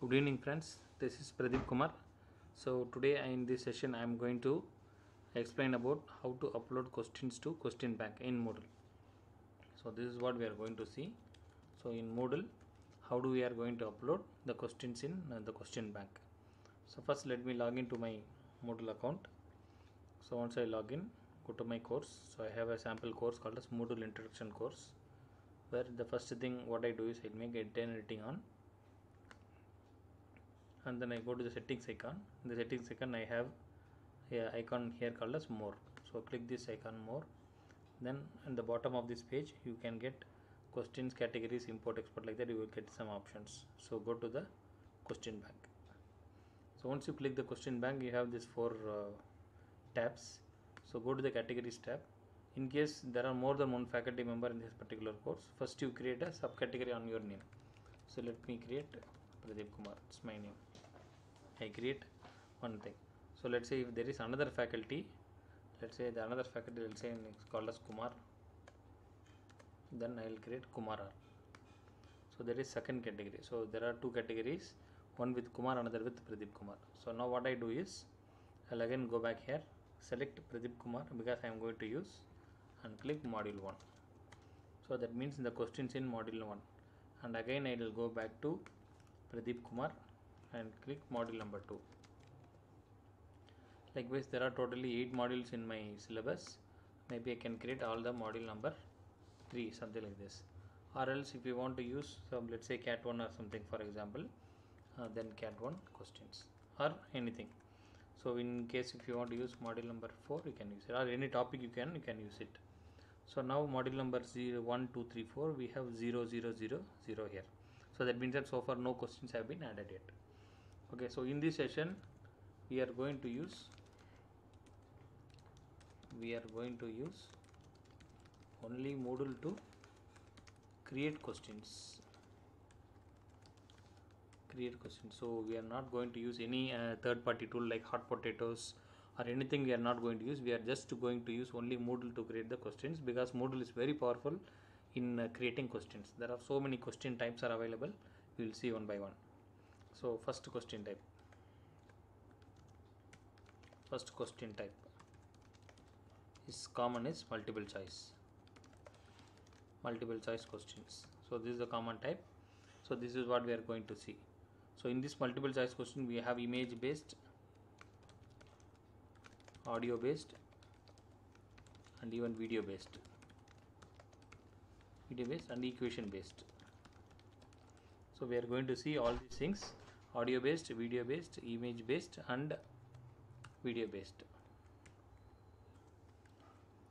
Good evening, friends. This is Pradeep Kumar. So today in this session I am going to explain about how to upload questions to Question Bank in Moodle. So this is what we are going to see. So in Moodle, how do we are going to upload the questions in the Question Bank? So first let me log into my Moodle account. So once I log in, go to my course. So I have a sample course called as Moodle Introduction course, where the first thing what I do is I make editing on, and then I go to the settings icon. In the settings icon I have a icon here called as more. So click this icon more. Then in the bottom of this page you can get questions, categories, import, export, like that you will get some options. So go to the question bank. So once you click the question bank, you have this four tabs. So go to the categories tab. In case there are more than one faculty member in this particular course, first you create a subcategory on your name. So let me create Pradeep Kumar, it's my name. I create one thing. So let's say if there is another faculty, let's say the another faculty, let's say it's called as Kumar, then I will create Kumar R. So there is second category. So there are two categories, one with Kumar, another with Pradeep Kumar. So now what I do is I'll again go back here, select Pradeep Kumar because I am going to use, and click module 1. So that means the questions in module 1, and again I will go back to Pradeep Kumar and click module number 2. Likewise, there are totally 8 modules in my syllabus. Maybe I can create all the module number 3, something like this. Or else if you want to use some, let's say cat 1 or something, for example, then cat 1 questions or anything. So in case if you want to use module number 4, you can use it, or any topic you can use it. So now module number 0, 1, 2, 3, 4, we have 0, 0, 0, 0 here. So that means that so far no questions have been added yet. Okay, so in this session we are going to use only Moodle to create questions. So we are not going to use any third-party tool like Hot Potatoes or anything. We are not going to use. We are just going to use only Moodle to create the questions, because Moodle is very powerful in creating questions. There are so many question types are available. We will see one by one. So first question type is common, is multiple choice questions. So this is the common type. So this is what we are going to see. So in this multiple choice question we have image based, audio based, and even video based and equation based. So we are going to see all these things: audio based, video based, image based, and video based.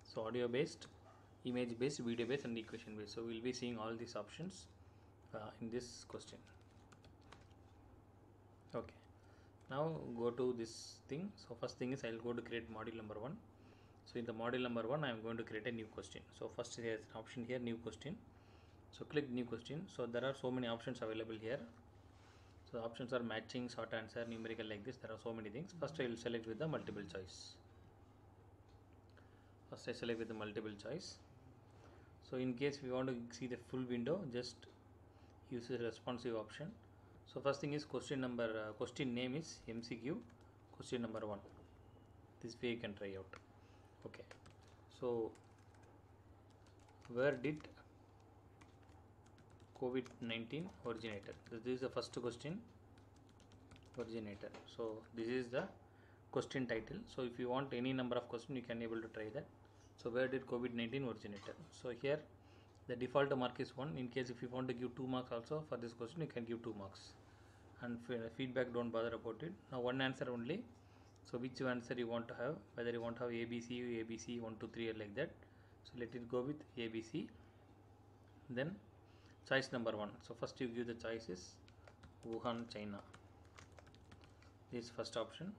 So audio based, image based, video based, and equation based. So we will be seeing all these options in this question. Okay, now go to this thing. So first thing is I will go to create module number 1. So in the module number 1 I am going to create a new question. So first there is an option here, new question. So click new question. So there are so many options available here. So the options are matching, short answer, numerical, like this. There are so many things. First I will select with the multiple choice. So in case we want to see the full window, just use the responsive option. So first thing is question name is MCQ question number 1. This way you can try out. Okay, so where did COVID-19 originated? This is the first question, originator. So this is the question title. So if you want any number of questions, you can able to try that. So where did COVID-19 originated? So here the default mark is 1. In case if you want to give 2 marks also for this question, you can give 2 marks. And feedback, don't bother about it. Now one answer only. So which answer you want to have, whether you want to have ABC 1 2 3 or like that. So let it go with ABC. Then choice number 1. So first you give the choices Wuhan, China. This first option.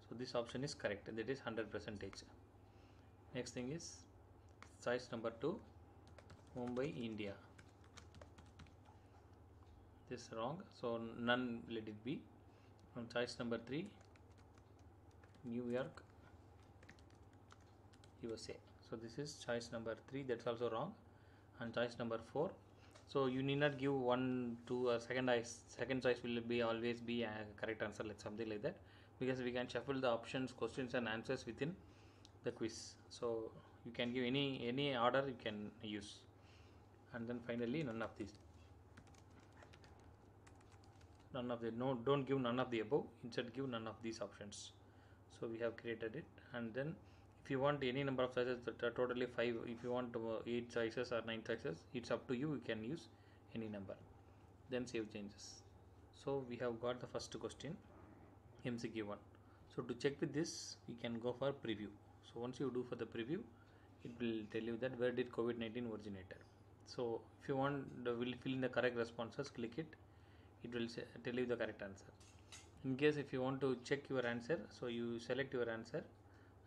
So this option is correct, that is 100%. Next thing is choice number 2, Mumbai, India. This is wrong, so none, let it be. And choice number 3, New York, USA. So this is choice number 3, that's also wrong. And choice number 4, So you need not give one, two, or second choice will be always be a correct answer, like something like that, because we can shuffle the options, questions, and answers within the quiz. So you can give any order you can use, and then finally none of these, none of the no, don't give none of the above. Instead, give none of these options. So we have created it, and then if you want any number of choices, totally 5. If you want 8 choices or 9 choices, it's up to you. You can use any number. Then save changes. So we have got the first question, MCQ 1. So to check with this, we can go for preview. So once you do for the preview, it will tell you that where did COVID-19 originated. So if you want, will fill in the correct responses, click it. It will tell you the correct answer. In case if you want to check your answer, so you select your answer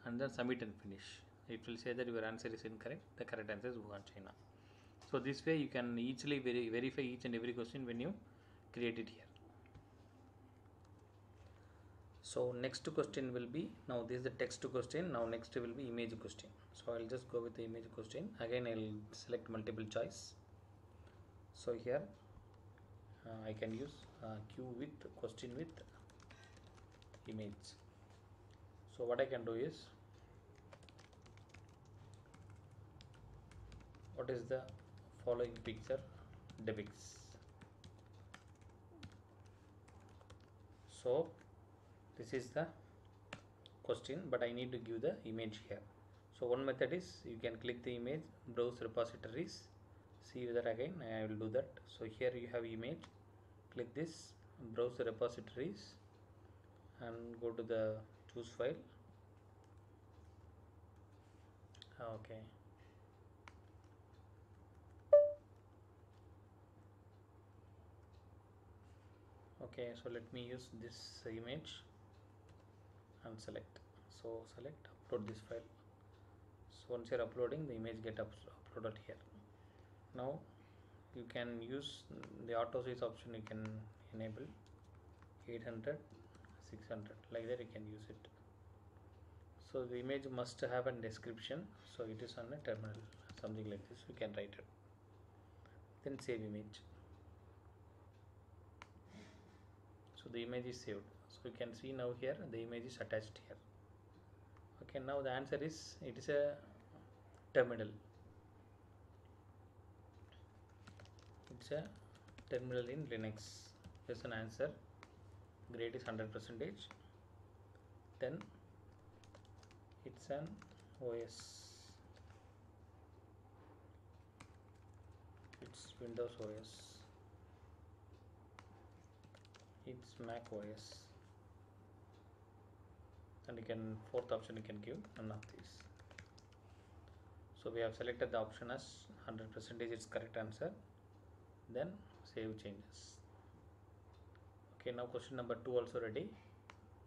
and then submit and finish. It will say that your answer is incorrect. The correct answer is Wuhan, China. So this way you can easily verify each and every question when you create it here. So next question will be, now this is the text question, now next will be image question. So I'll just go with the image question. Again I'll select multiple choice. So here I can use Q with question with image. So what I can do is, what is the following picture depicts? So this is the question, but I need to give the image here. So one method is you can click the image, browse repositories, see that again. I will do that. So here you have image, click this, browse the repositories, and go to the choose file. Okay. Okay, so let me use this image and select. So select, upload this file. So once you're uploading, the image get uploaded here. Now you can use the auto size option, you can enable 800, 600, like that you can use it. So the image must have a description, so it is on a terminal, something like this, you can write it. Then save image. So the image is saved. So you can see now here the image is attached here. Okay, now the answer is, it is a terminal. It's a terminal in Linux. Here's an answer. Grade is 100%. Then it's an OS. It's Windows OS. It's Mac OS. And you can, fourth option you can give none of these. So we have selected the option as 100% its correct answer. Then save changes. Okay, now question number 2 also ready.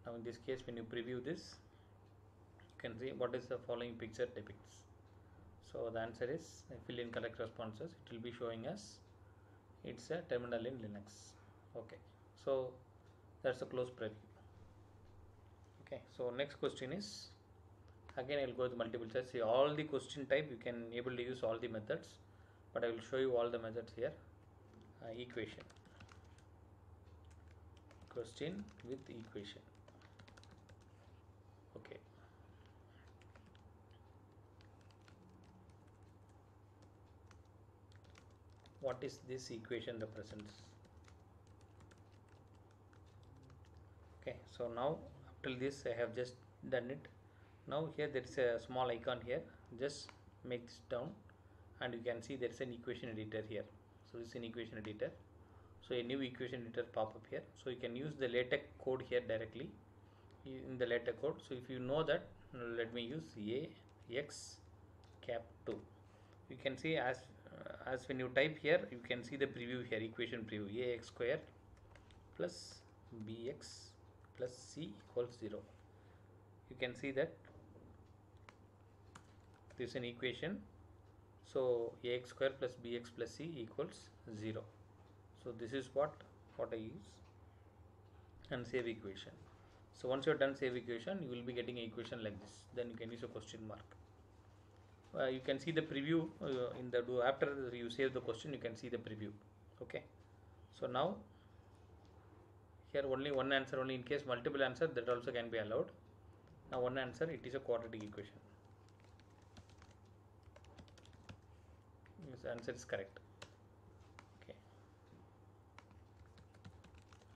Now in this case, when you preview this, you can see what is the following picture depicts. So the answer is, fill in correct responses. It will be showing us it's a terminal in Linux. Okay, so that's a close preview. Okay, so next question is, again I will go with multiple choice. See, all the question type you can able to use all the methods, but I will show you all the methods here. Equation, question with equation. Okay, what is this equation represents? Okay, so now up till this I have just done it. Now here there is a small icon here, just make this down and you can see there is an equation editor here. So this is an equation editor. So a new equation editor pop up here. So you can use the LaTeX code here directly in the LaTeX code. So if you know that, let me use AX cap 2. You can see as when you type here, you can see the preview here, equation preview, ax square plus bx plus c equals 0. You can see that this is an equation. So ax square plus bx plus c equals 0. So this is what I use, and save equation. So once you are done save equation, you will be getting an equation like this. Then you can use a question mark. you can see the preview in the after you save the question, you can see the preview. Okay, so now here only one answer, only in case multiple answer, that also can be allowed. Now one answer, it is a quadratic equation. This answer is correct. Okay,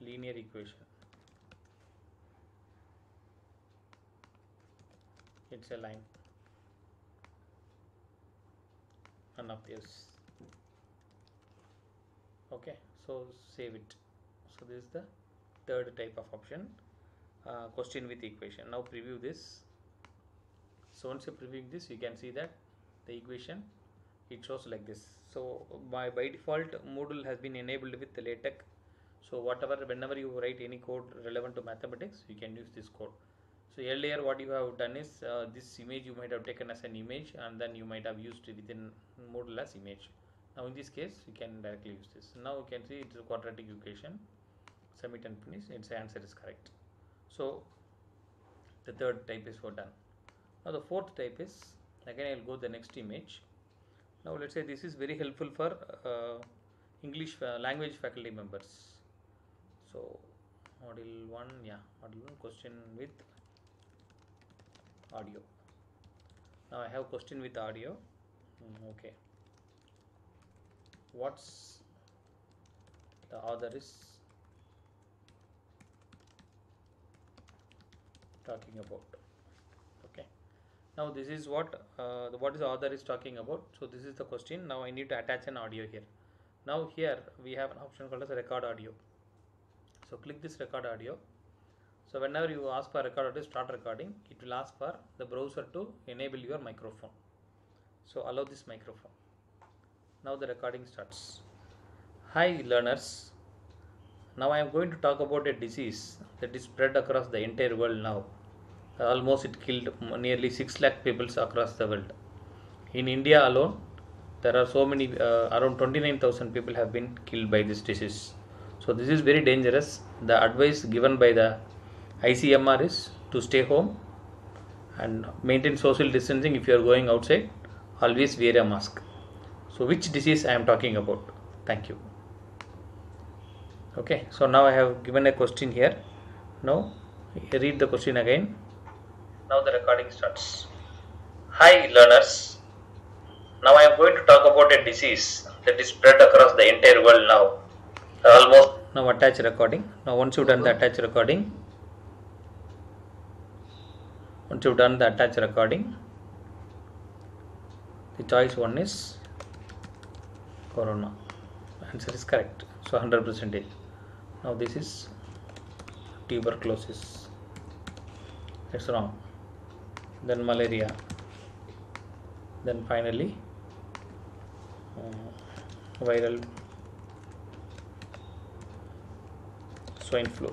linear equation, it's a line, none of this. Okay, so save it. So this is the third type of option, question with equation. Now preview this. So once you preview this, you can see that the equation, it shows like this. So by default, Moodle has been enabled with the LaTeX. So whenever you write any code relevant to mathematics, you can use this code. So earlier what you have done is, this image you might have taken as an image and then you might have used it within Moodle as image. Now in this case, you can directly use this. Now you can see it is a quadratic equation. Submit and finish. Its answer is correct. So the third type is done. Now the fourth type is, again I will go the next image. Now let's say this is very helpful for English language faculty members. So module 1, module 1, question with audio. Now I have question with audio. Okay, what's the author is talking about? Okay, now this is what is the author is talking about. So this is the question. Now I need to attach an audio here. Now here we have an option called as record audio. So click this record audio. So whenever you ask for record audio, start recording, it will ask for the browser to enable your microphone. So allow this microphone. Now the recording starts. Hi learners, now I am going to talk about a disease that is spread across the entire world now. Almost it killed nearly 6 lakh people across the world. In India alone, there are so many, around 29,000 people have been killed by this disease. So this is very dangerous. The advice given by the ICMR is to stay home and maintain social distancing. If you are going outside, always wear a mask. So which disease I am talking about? Thank you. Okay, so now I have given a question here. Now read the question again. Now the recording starts. Hi learners, now I am going to talk about a disease that is spread across the entire world now. Now attach recording. Now once you've done the attach recording, the choice one is corona. Answer is correct. So 100%. Now this is tuberculosis. It's wrong. Then malaria. Then finally viral swine flu.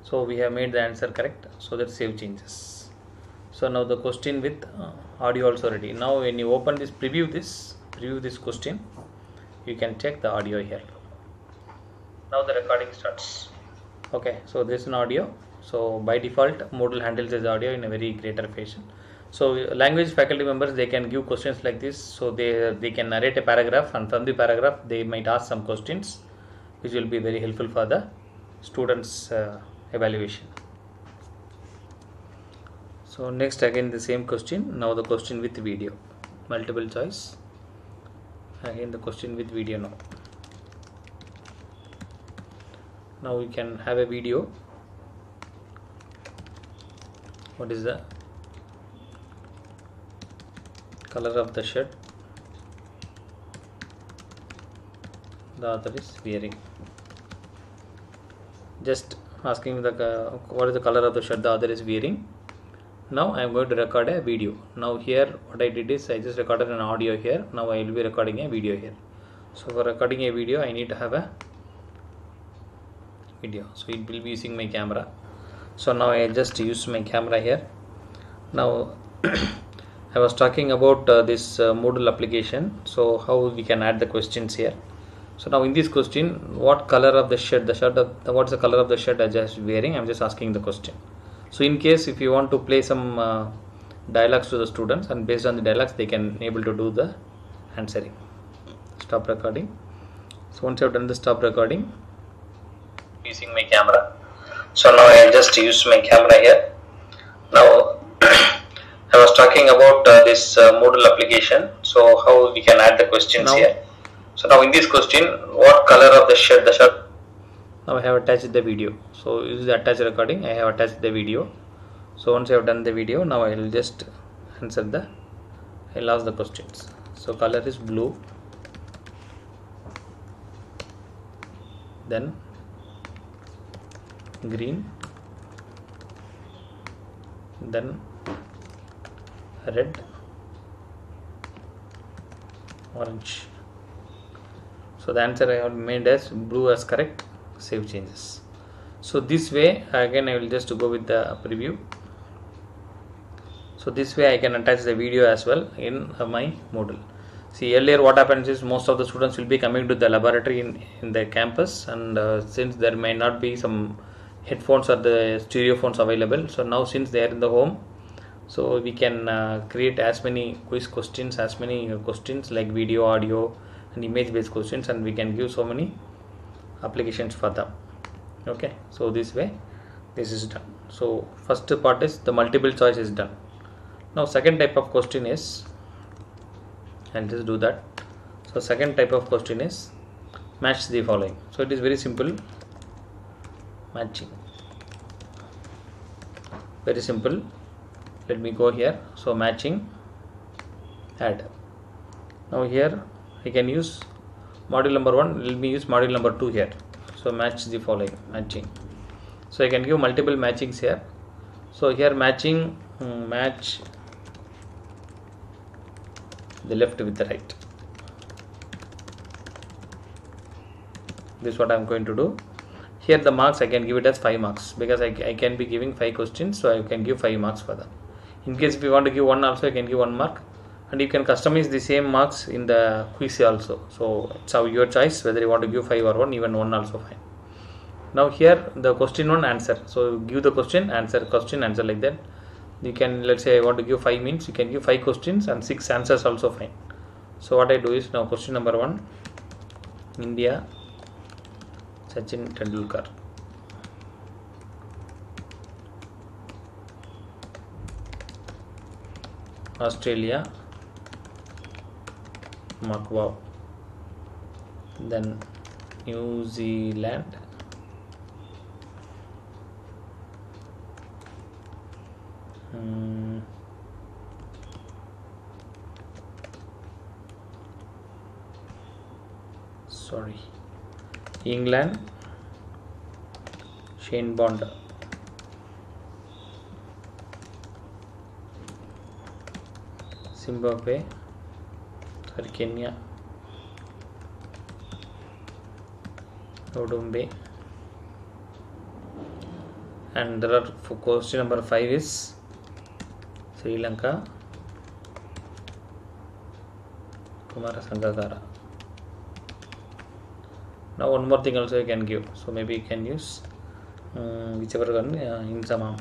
So we have made the answer correct. So that save changes. So now the question with audio also ready. Now when you open this, preview this question, you can check the audio here. Now the recording starts. Okay, so this is an audio. So by default, Moodle handles this audio in a very greater fashion. So language faculty members, they can give questions like this. So they can narrate a paragraph, and from the paragraph they might ask some questions, which will be very helpful for the students' evaluation. So next again the same question. Now the question with video, multiple choice. Again the question with video now. Now we can have a video. What is the color of the shirt the author is wearing? Just asking what is the color of the shirt the author is wearing. Now I am going to record a video. Now here what I did is I just recorded an audio here. Now I will be recording a video here. So for recording a video, I need to have a video. So it will be using my camera. So now I just use my camera here. Now I was talking about this Moodle application. So how we can add the questions here. So now in this question, what color of the shirt, what's the color of the shirt I just wearing? I'm just asking the question. So in case if you want to play some dialogues to the students, and based on the dialogues they can able to do the answering. Stop recording. So once you have done the stop recording, using my camera. So now I just use my camera here. Now I was talking about this Moodle application. So how we can add the questions now, here. So now in this question, what color of the shirt? The shirt. Now I have attached the video. So this is the attached recording. I have attached the video. So once I have done the video, now I will just answer the. I'll ask the questions. So color is blue. Then green. Then red, orange. So the answer I have made as blue as correct. Save changes. So this way again I will just go with the preview. So this way I can attach the video as well in my Moodle. See, earlier what happens is most of the students will be coming to the laboratory in the campus, and since there may not be some headphones or the stereo phones available, so now since they are in the home, so we can create as many quiz questions, as many questions like video, audio and image based questions, and we can give so many applications for them. Okay, so this way this is done. So first part is the multiple choice is done. Now second type of question is, I'll just do that. So second type of question is match the following. So it is very simple. Matching. Very simple. Let me go here. So matching, add. Now here I can use module number 1. Let me use module number 2 here. So match the following, matching. So I can give multiple matchings here. So here matching, match the left with the right. This is what I am going to do. Here the marks I can give it as 5 marks because I can be giving 5 questions, so I can give 5 marks for them. In case if you want to give 1 also, I can give 1 mark, and you can customize the same marks in the quiz also. So it's your choice whether you want to give 5 or 1, even 1 also fine. Now here the question 1 answer. So give the question answer like that. You can, let's say I want to give 5 means you can give 5 questions and 6 answers also fine. So what I do is, now question number 1, India, Sachin Tendulkar. Australia, Mark Waugh. Then New Zealand, England, Shane Bond. Zimbabwe, Kenya, Odumbe. And there are, for question number 5 is Sri Lanka, Kumara Sangakkara. Now one more thing also you can give. So maybe you can use whichever one in Samam.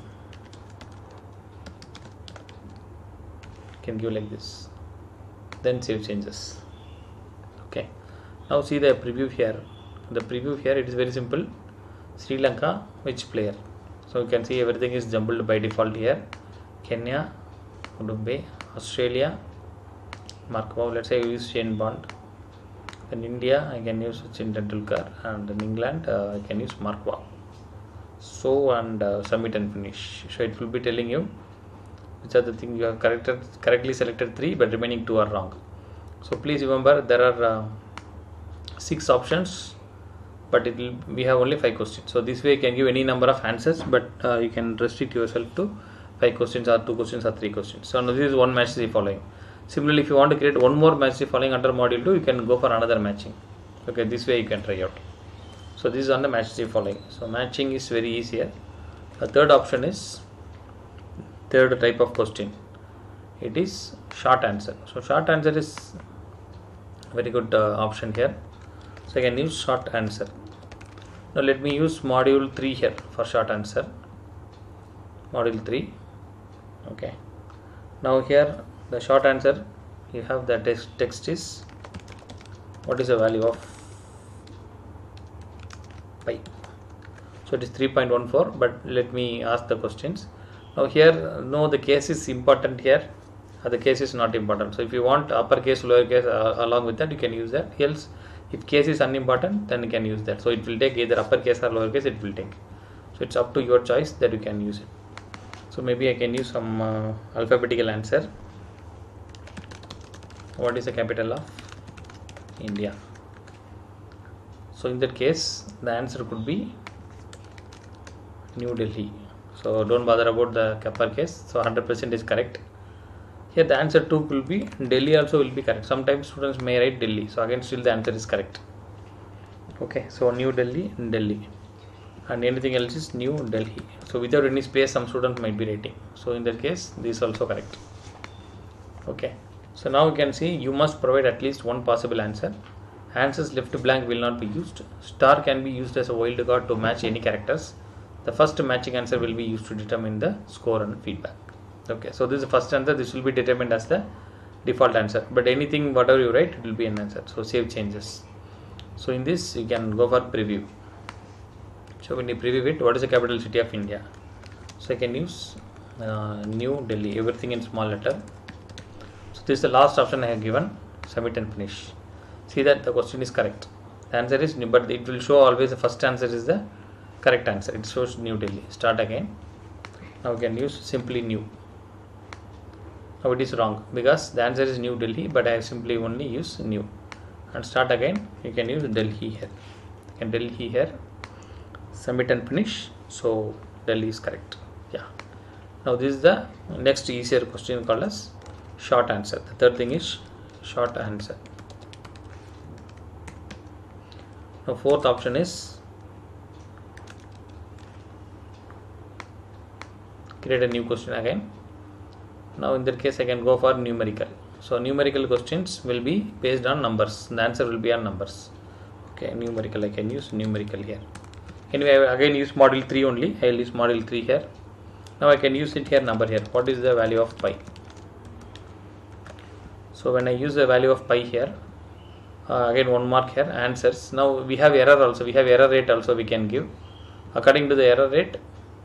Can give like this. Then save changes. Okay. Now see the preview here. The preview here, it is very simple. Sri Lanka, which player? So you can see everything is jumbled by default here. Kenya, Odumbe, Australia, Mark Waugh. Let's say I use Shane Bond. In India, I can use Sachin Tendulkar, and in England, I can use Mark Waugh. So, and submit and finish. So it will be telling you which are the things you have correctly selected 3, but remaining 2 are wrong. So please remember there are 6 options, but we have only 5 questions. So this way you can give any number of answers, but you can restrict yourself to 5 questions or 2 questions or 3 questions. So now this is one match the following. Similarly, if you want to create one more match the following under module 2, you can go for another matching. Okay, this way you can try out. So this is on the match the following. So matching is very easy here. The third option is third type of question. It is short answer. So short answer is very good option here. So I can use short answer. Now let me use module 3 here for short answer. module 3. Okay, now here the short answer, you have the text is, what is the value of pi? So it is 3.14, but let me ask the questions. Now here, no, the case is important here, the case is not important. So if you want uppercase, lowercase along with that, you can use that. Else, if case is unimportant, then you can use that. So it will take either uppercase or lowercase, it will take. So it's up to your choice that you can use it. So maybe I can use some alphabetical answer. What is the capital of India? So in that case, the answer could be New Delhi. So don't bother about the uppercase. So 100% is correct. Here the answer 2 will be Delhi also will be correct. Sometimes students may write Delhi. So again still the answer is correct. Okay, so New Delhi, Delhi. And anything else is New Delhi. So without any space some students might be writing. So in that case this is also correct. Okay. So now you can see you must provide at least one possible answer. Answers left blank will not be used. Star can be used as a wild card to match any characters. The first matching answer will be used to determine the score and feedback. Okay, so this is the first answer. This will be determined as the default answer. But anything whatever you write, it will be an answer. So save changes. So in this you can go for preview. So when you preview it, what is the capital city of India? So I can use New Delhi. Everything in small letter. So this is the last option I have given. Submit and finish. See that the question is correct. The answer is new, but it will show always the first answer is the correct answer. It shows New Delhi. Start again. Now we can use simply new. Now it is wrong because the answer is New Delhi, but I have simply only use new. And start again. You can use Delhi here. You can Delhi here. Submit and finish. So Delhi is correct. Yeah. Now this is the next easier question called as short answer. The third thing is short answer. Now fourth option is create a new question again. Now in that case I can go for numerical. So numerical questions will be based on numbers. The answer will be on numbers. Okay, numerical, I can use numerical here. Anyway, I will again use model 3 only. I will use model 3 here. Now I can use it here, number here. What is the value of pi? So when I use the value of pi here, again 1 mark here, answers. Now we have error also. We have error rate also we can give. According to the error rate,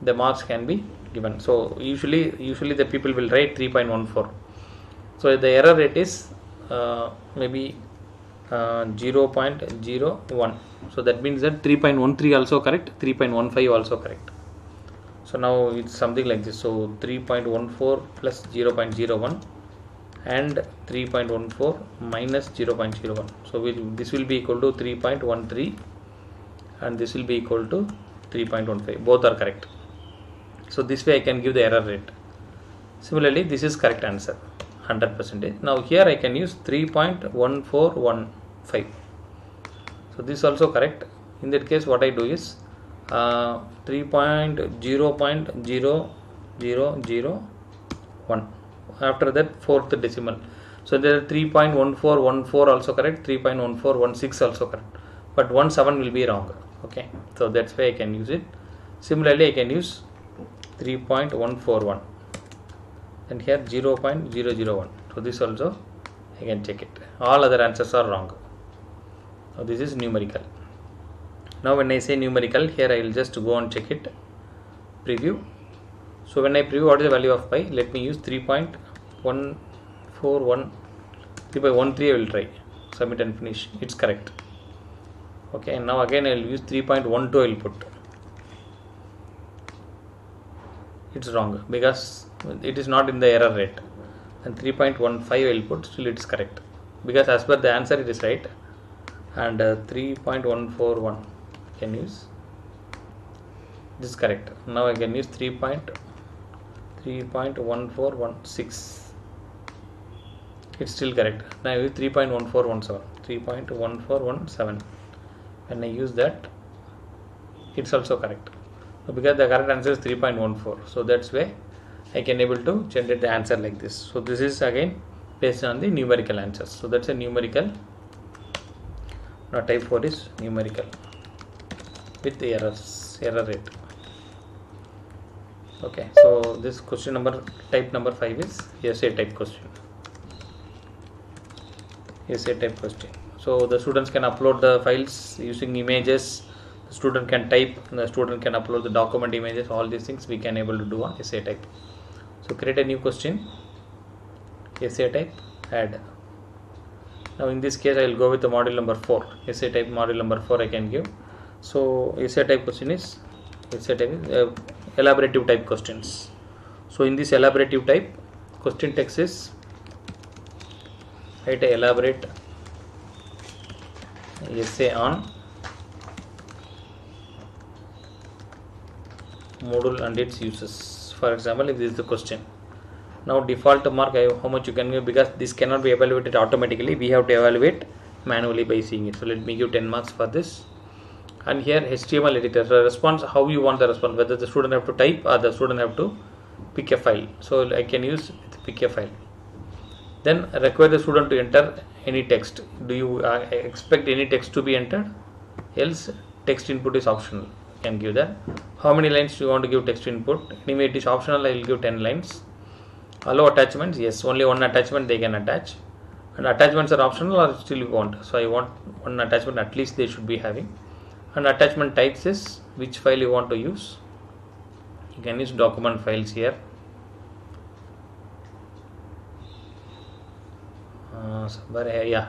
the marks can be given. So usually the people will write 3.14. So the error rate is maybe 0.01. So that means that 3.13 also correct, 3.15 also correct. So now it's something like this. So 3.14 plus 0.01 and 3.14 minus 0.01. So this will be equal to 3.13 and this will be equal to 3.15. Both are correct. So this way I can give the error rate. Similarly, this is correct answer, 100%. Now here I can use 3.1415. So this is also correct. In that case, what I do is 3.0.0001. After that, fourth decimal. So there are 3.1414 also correct, 3.1416 also correct, but 17 will be wrong. Okay, so that's why I can use it. Similarly, I can use 3.141 and here 0.001. So this also I can check it. All other answers are wrong. Now this is numerical. Now when I say numerical, here I will just go and check it. Preview. So when I preview what is the value of pi, let me use 3.141, 3.13 I will try. Submit and finish. It's correct. Okay, and now again I will use 3.12 I will put. It's wrong because it is not in the error rate. And 3.15 I will put, still it is correct. Because as per the answer it is right. And 3.141 can use. This is correct. Now I can use 3.1416. It's still correct. Now I use 3.1417. 3.1417. When I use that, it's also correct. Because the correct answer is 3.14. So that's why I can able to generate the answer like this. So this is again based on the numerical answers. So that's a numerical. Now type 4 is numerical with the error rate. Okay, so this question number type number 5 is essay type question. Essay type question. So the students can upload the files using images. The student can type. The student can upload the document images. All these things we can able to do on essay type. So create a new question. Essay type, add. Now in this case I will go with the module number 4. Essay type module number 4 I can give. So essay type question is elaborative type questions. So in this elaborative type, question text is write a elaborate essay on Moodle and its uses. For example, if this is the question. Now default mark how much you can give, because this cannot be evaluated automatically. We have to evaluate manually by seeing it. So let me give 10 marks for this. And here HTML editor, so response, how you want the response, whether the student have to type or the student have to pick a file. So I can use pick a file. Then require the student to enter any text. Do you expect any text to be entered? Else text input is optional. You can give that. How many lines do you want to give text input? Anyway, it is optional. I will give 10 lines. Allow attachments. Yes, only one attachment they can attach. And attachments are optional or still you want. So I want one attachment at least they should be having. And attachment types is which file you want to use. You can use document files here.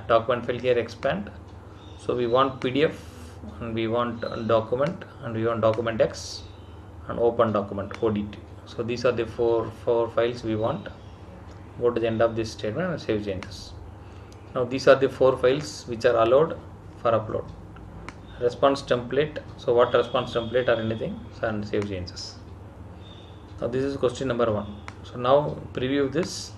Document file here, expand. So we want PDF and we want document and we want document X and open document ODT. So these are the four files we want. Go to the end of this statement and save changes. Now these are the 4 files which are allowed for upload. Response template. So what response template or anything, so and save changes. Now this is question number 1. So now preview this.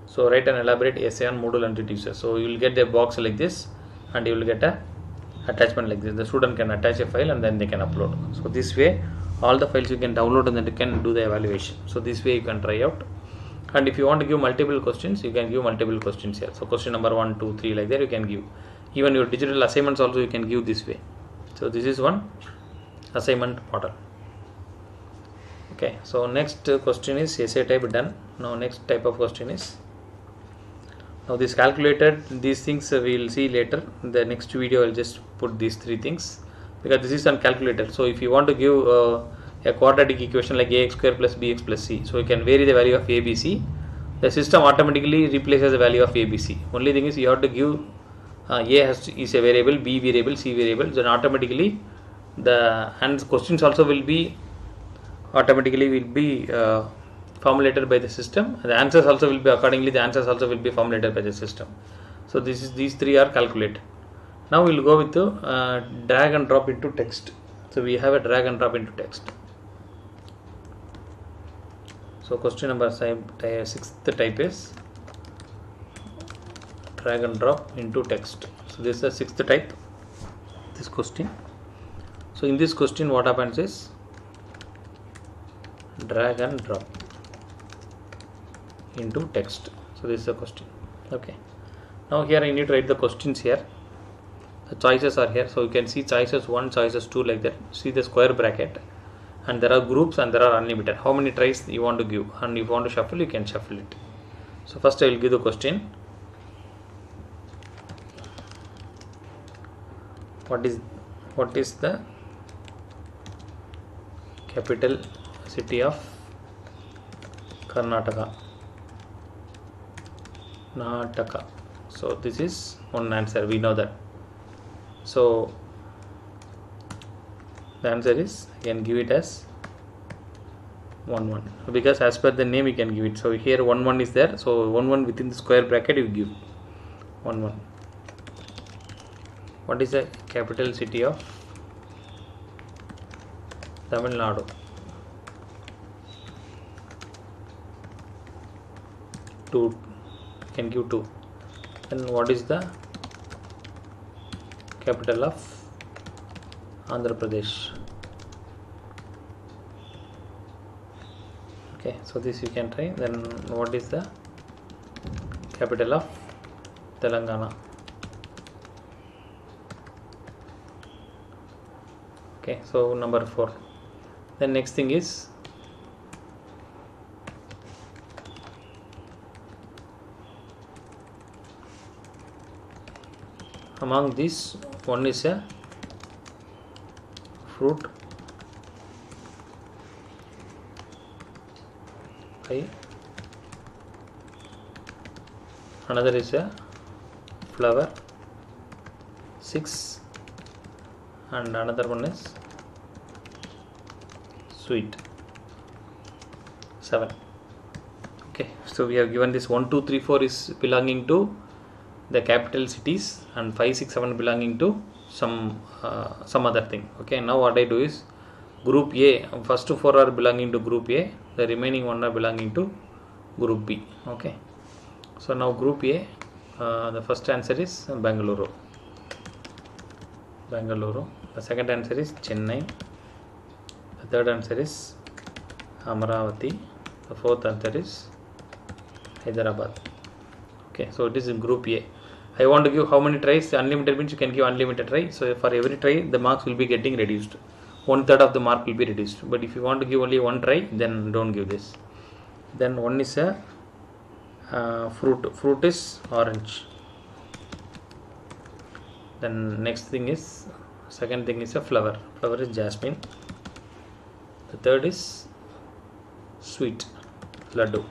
So write an elaborate essay on Moodle and its uses. So you will get a box like this and you will get a attachment like this. The student can attach a file and then they can upload. So this way all the files you can download and then you can do the evaluation. So this way you can try out. And if you want to give multiple questions, you can give multiple questions here. So question number 1, 2, 3 like that you can give. Even your digital assignments also you can give this way. So this is one assignment model. Okay, so next question is essay type done. Now next type of question is, now this calculated, these things we will see later. In the next video I will just put these 3 things because this is on calculator. So if you want to give a quadratic equation like ax square plus bx plus c, so you can vary the value of a, b, c. The system automatically replaces the value of a, b, c. Only thing is you have to give a is a variable, b variable, c variable. Then automatically the questions also will be formulated by the system. The answers also will be accordingly. The answers also will be formulated by the system. So these 3 are calculated. Now we will go with the drag and drop into text. So we have a drag and drop into text. So question number 6th type is drag and drop into text. So this is the 6th type, this question. So in this question what happens is drag and drop into text. So this is the question. Okay, now here I need to write the questions here. The choices are here, so you can see choices 1, choices 2 like that. See the square bracket, and there are groups and there are unlimited. How many tries you want to give, and if you want to shuffle you can shuffle it. So first I will give the question. What is the capital city of Karnataka? Karnataka. So this is one answer, we know that. So the answer is, I can give it as 11 because as per the name you can give it. So here 11 is there, so 11 within the square bracket you give 11. What is the capital city of Tamil Nadu? Two, can give 2. And what is the capital of Andhra Pradesh? Okay, so this you can try. Then what is the capital of Telangana? Okay, so number 4. Then next thing is Among these, one is a fruit I, another is a flower 6, and another one is sweet 7. Okay, so we have given this 1 2 3 4 is belonging to the capital cities, and 5 6 7 belonging to some other thing. Okay, now what I do is group A, first 4 are belonging to group A, the remaining 1 are belonging to group B. Okay, so now group A, the first answer is Bangalore. The second answer is Chennai. The third answer is Amaravati. The fourth answer is Hyderabad. Okay, so it is in group A. I want to give how many tries? Unlimited means you can give unlimited try. So for every try, the marks will be getting reduced. 1/3 of the mark will be reduced. But if you want to give only one try, then don't give this. Then one is a fruit. Fruit is orange. Then next thing is, second thing is a flower. Flower is jasmine. The third is sweet, laddu.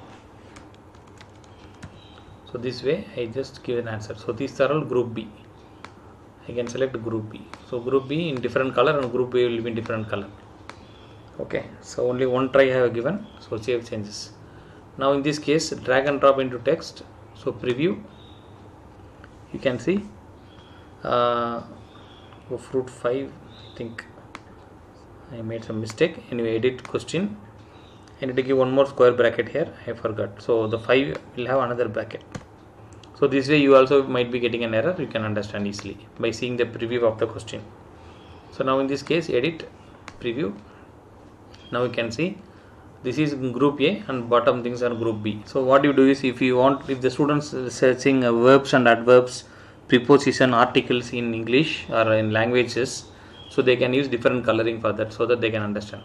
So this way I just give an answer. So these are all group B. I can select group B. So group B in different color and group A will be in different color. Okay, so only one try I have given. So save changes. Now in this case, drag and drop into text. So preview, you can see fruit 5, I think I made some mistake. Anyway, edit question. I need to give one more square bracket here. I forgot. So the 5 will have another bracket. So this way you also might be getting an error. You can understand easily by seeing the preview of the question. So now in this case, edit, preview. Now you can see this is group A and bottom things are group B. So what you do is, if the students searching verbs and adverbs, preposition, articles in English or in languages, so they can use different coloring for that, so that they can understand.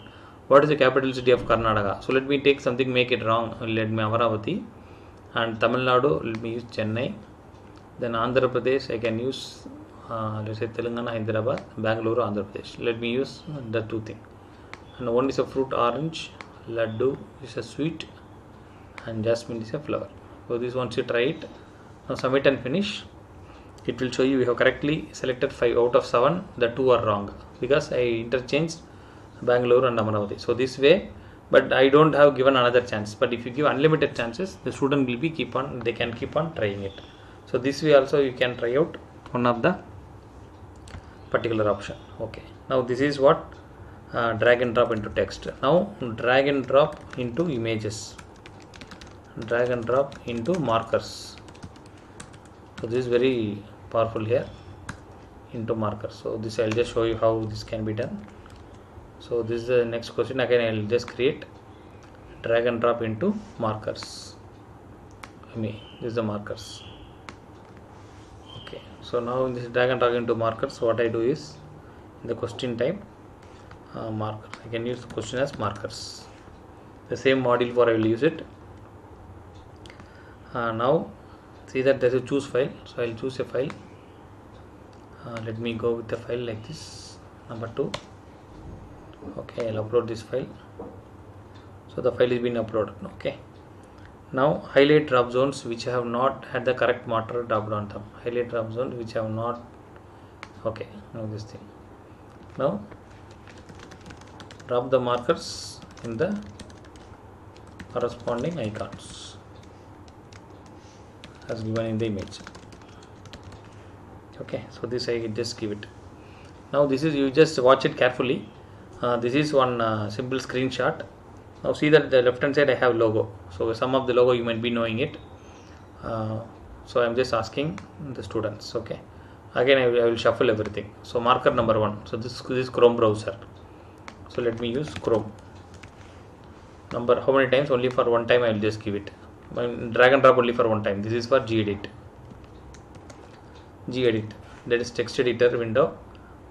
What is the capital city of Karnataka? So let me take something, make it wrong. Let me Amaravati, and Tamil Nadu, let me use Chennai. Then Andhra Pradesh, I can use let's say Telangana, Hyderabad, Bangalore, Andhra Pradesh. Let me use the two things. And one is a fruit orange, laddu is a sweet, and jasmine is a flower. So this, once you try it, now submit and finish. It will show you have correctly selected 5 out of 7. The 2 are wrong because I interchanged Bangalore and Amaravati. So this way, but I don't have given another chance. But if you give unlimited chances, the student will be they can keep on trying it. So this way also you can try out one of the particular option. Okay, now this is what drag and drop into text. Now drag and drop into images, drag and drop into markers. So this is very powerful here, into markers. So this I'll just show you how this can be done. So this is the next question. Again I'll just create, drag and drop into markers. This is the markers. Okay, so now in this drag and drop into markers, what I do is, in the question type, marker, I can use the question as markers. The same module for I will use it. Now see that there is a choose file, so I will choose a file. Let me go with the file like this, number 2. Okay, I'll upload this file. So the file is been uploaded. Okay, now highlight drop zones which have not had the correct marker drop down thumb. Highlight drop zones which have not. Okay, now this thing. Now drop the markers in the corresponding icons as given in the image. Okay, so this I just give it. Now this is, you just watch it carefully. This is one simple screenshot. Now see that the left hand side I have logo. So some of the logo you might be knowing it. So I am just asking the students. Okay, again I will shuffle everything. So marker number 1. So this is Chrome browser. So let me use Chrome. Number, how many times? Only for one time I will just give it. Drag and drop only for one time. This is for gedit. Gedit, that is text editor window.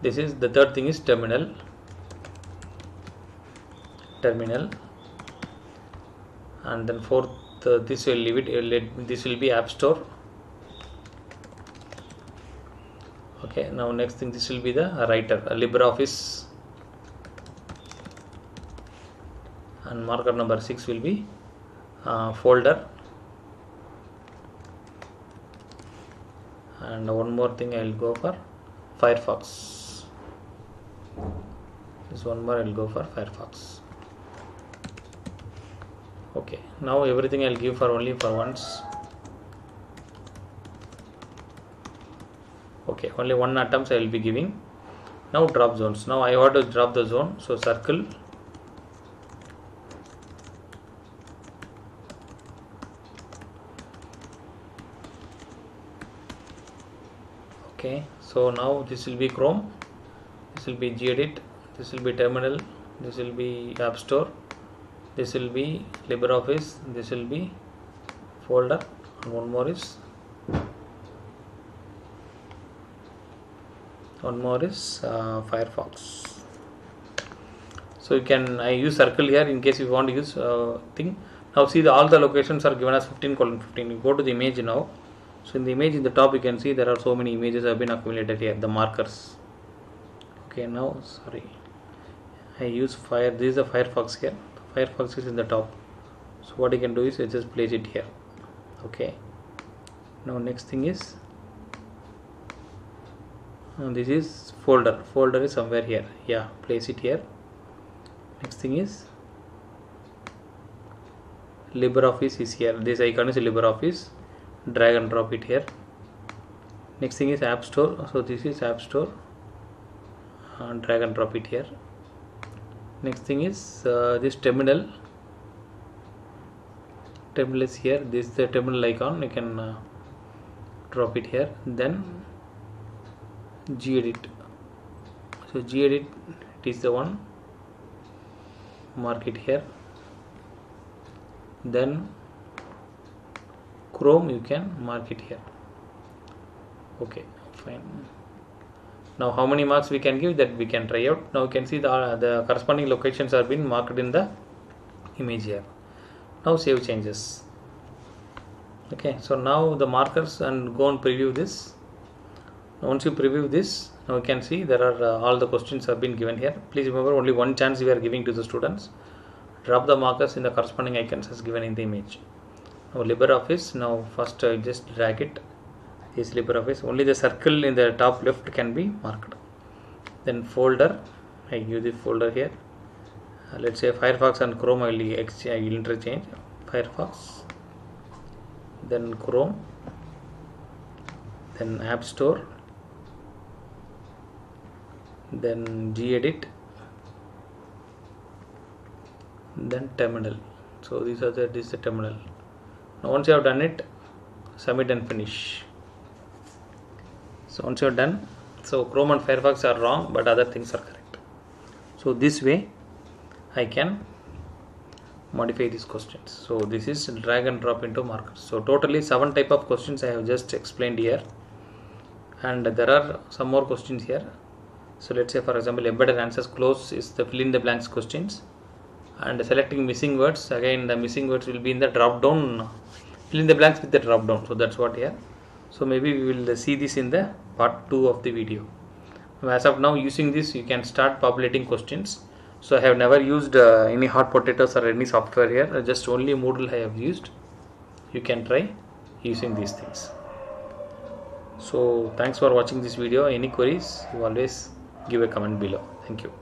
This is the third thing is terminal. And then fourth, this will leave it. This will be App Store. Okay, now next thing, this will be the writer, LibreOffice, and marker number 6 will be folder. And one more thing, I will go for Firefox. This one more I will go for Firefox. Okay, now everything I will give for only for once. Okay, only one atoms I will be giving. Now drop zones. Now I want to drop the zone, so circle. Okay, so now this will be Chrome, this will be gedit, this will be terminal, this will be App Store, this will be LibreOffice, this will be folder, and one more is Firefox. So you can, I use circle here in case you want to use thing. Now see, all the locations are given as 15:15. You go to the image now. So in the image in the top you can see there are so many images have been accumulated here, the markers. Okay, now sorry, I use this is the Firefox here. Firefox is in the top. So what you can do is you just place it here. Okay, now next thing is this is folder is somewhere here. Yeah, place it here. Next thing is LibreOffice is here. This icon is LibreOffice. Drag and drop it here. Next thing is App Store. So this is App Store. Drag and drop it here. Next thing is this terminal. Terminal is here. This is the terminal icon. You can drop it here. Then gedit. So gedit, it is the one. Mark it here. Then Chrome, you can mark it here. Okay, fine. Now how many marks we can give, that we can try out. Now you can see the corresponding locations are been marked in the image here. Now save changes. Okay, so now the markers, and go and preview this. Once you preview this, now you can see there are all the questions have been given here. Please remember, only one chance we are giving to the students. Drop the markers in the corresponding icons as given in the image. Now LibreOffice, now first just drag it. This LibreOffice, only the circle in the top left can be marked. Then folder, I give the folder here. Let's say Firefox and Chrome I will interchange. Firefox, then Chrome, then App Store, then gedit, then terminal. So this is the terminal. Now once you have done it, submit and finish. So once you are done, so Chrome and Firefox are wrong, but other things are correct. So this way I can modify these questions. So this is drag and drop into markers. So totally 7 type of questions I have just explained here, and there are some more questions here. So let's say for example, embedded answers close is the fill in the blanks questions, and selecting missing words, again the missing words will be in the drop down, fill in the blanks with the drop down. So that's what here. So maybe we will see this in the part 2 of the video. As of now, using this you can start populating questions. So I have never used any hot potatoes or any software here, just only Moodle I have used. You can try using these things. So thanks for watching this video. Any queries, you always give a comment below. Thank you.